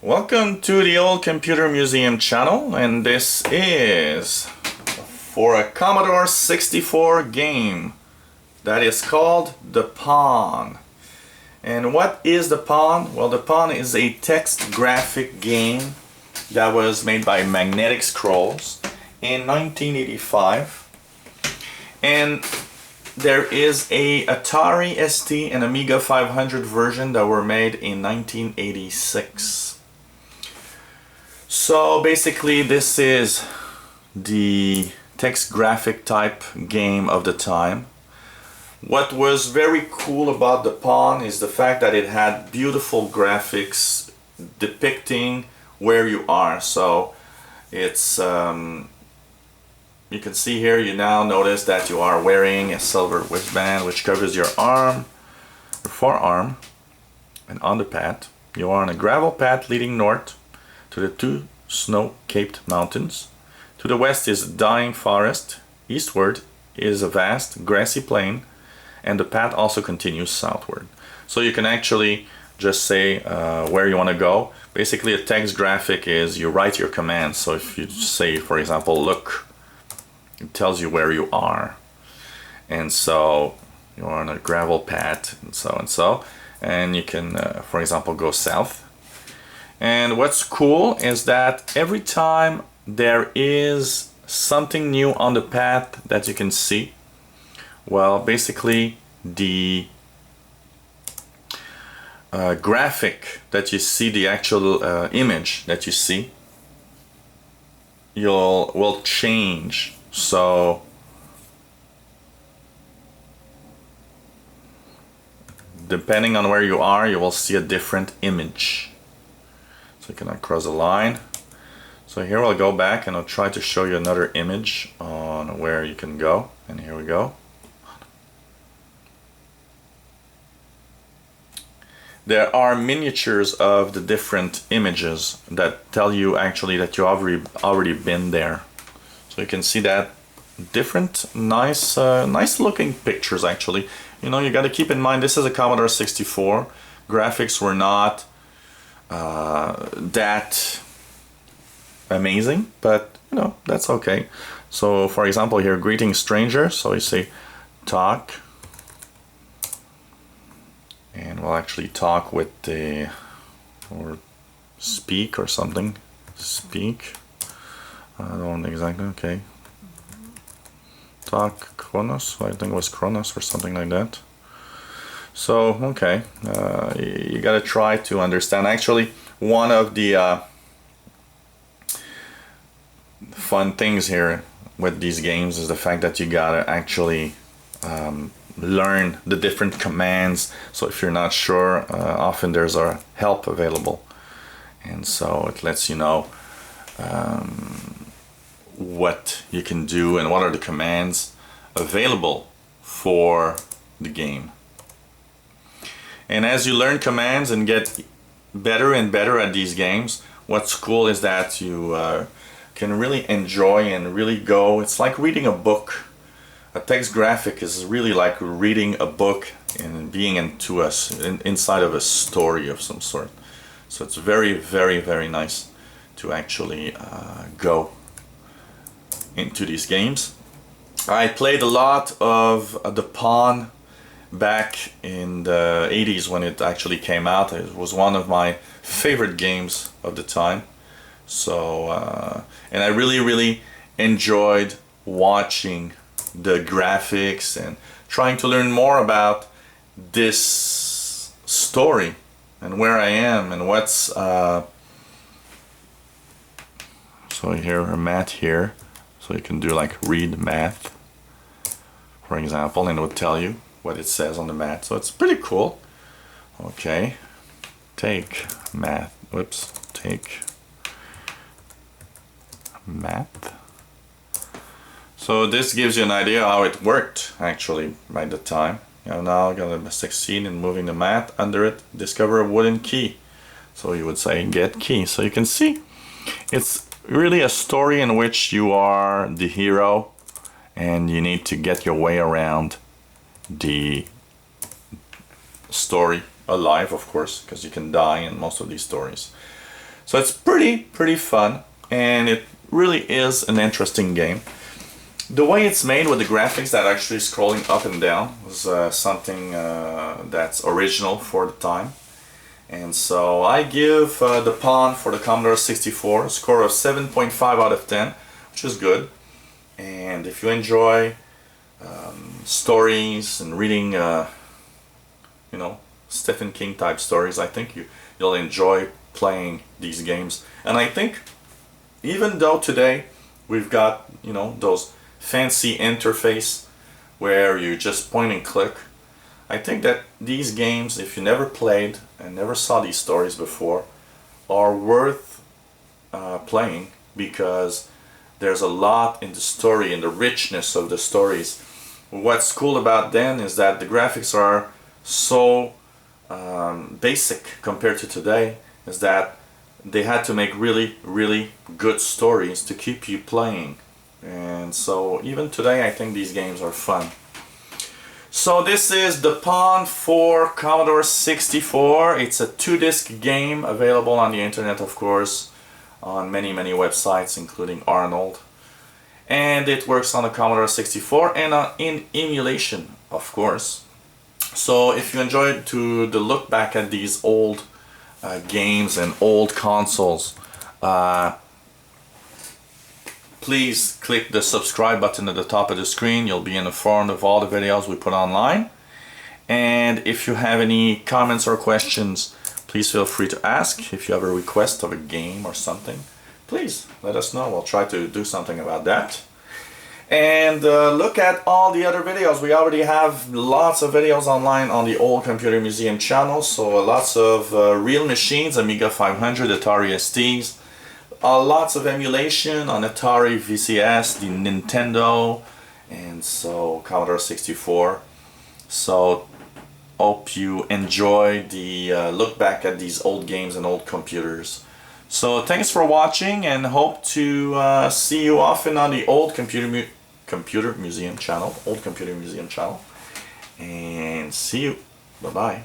Welcome to the Old Computer Museum channel, and this is for a Commodore 64 game that is called The Pawn. And what is The Pawn? Well, The Pawn is a text graphic game that was made by Magnetic Scrolls in 1985. And there is a Atari ST and Amiga 500 version that were made in 1986. So basically this is the text graphic type game of the time. What was very cool about The Pawn is the fact that it had beautiful graphics depicting where you are. So it's you can see here, you now notice that you are wearing a silver wristband which covers your arm, your forearm, and on the path you are on a gravel path leading north to the two snow-capped mountains. To the west is dying forest, eastward is a vast grassy plain, and the path also continues southward. So you can actually just say where you want to go. Basically a text graphic is you write your commands. So if you say, for example, look, it tells you where you are. And so you're on a gravel path and so, and you can, for example, go south. And what's cool is that every time there is something new on the path that you can see, well, basically the graphic that you see, the actual image that you see, will change. So depending on where you are, you will see a different image. So you cannot cross the line. So here I'll go back and I'll try to show you another image on where you can go. And here we go. There are miniatures of the different images that tell you actually that you already been there. So you can see that different nice looking pictures actually. You know, you got to keep in mind this is a Commodore 64. Graphics were not that amazing, but you know, that's okay. So for example here, greeting stranger, so you say talk, and we'll actually talk with the, or speak or something, speak, I don't exactly, okay, talk Kronos, I think it was Kronos or something like that. So, okay, you gotta try to understand. Actually, one of the fun things here with these games is the fact that you gotta actually learn the different commands. So if you're not sure, often there's a help available. And so it lets you know what you can do and what are the commands available for the game. And as you learn commands and get better and better at these games, what's cool is that you can really enjoy and really go. It's like reading a book. A text graphic is really like reading a book and being inside of a story of some sort. So it's very, very, very nice to actually go into these games. I played a lot of The Pawn back in the 80s when it actually came out. It was one of my favorite games of the time. So and I really enjoyed watching the graphics and trying to learn more about this story and where I am and what's so here a math here, so you can do like read math, for example, and it would tell you what it says on the mat. So it's pretty cool. Okay, take math, whoops, take math. So this gives you an idea how it worked actually by the time. You're now gonna succeed in moving the mat. Under it, discover a wooden key. So you would say get key. So you can see it's really a story in which you are the hero and you need to get your way around the story alive, of course, because you can die in most of these stories. So it's pretty fun, and it really is an interesting game. The way it's made with the graphics that actually scrolling up and down was something that's original for the time. And so I give the Pawn for the Commodore 64 a score of 7.5 out of 10, which is good. And if you enjoy stories and reading, you know, Stephen King type stories, I think you'll enjoy playing these games. And I think even though today we've got, you know, those fancy interface where you just point and click, I think that these games, if you never played and never saw these stories before, are worth playing, because there's a lot in the story and the richness of the stories. What's cool about them is that the graphics are so basic compared to today, is that they had to make really good stories to keep you playing. And so even today I think these games are fun. So this is the Pawn for Commodore 64. It's a 2-disc game available on the internet, of course, on many websites, including Arnold. And it works on the Commodore 64 and in emulation, of course. So if you enjoyed the look back at these old games and old consoles, please click the subscribe button at the top of the screen. You'll be informed of all the videos we put online. And if you have any comments or questions, please feel free to ask. If you have a request of a game or something, please let us know. We'll try to do something about that. And look at all the other videos. We already have lots of videos online on the Old Computer Museum channel. So lots of real machines, Amiga 500, Atari STs. Lots of emulation on Atari, VCS, the Nintendo, and so Commodore 64. So hope you enjoy the look back at these old games and old computers. So thanks for watching, and hope to see you often on the Old Computer Museum channel, Old Computer Museum channel. And see you. Bye-bye.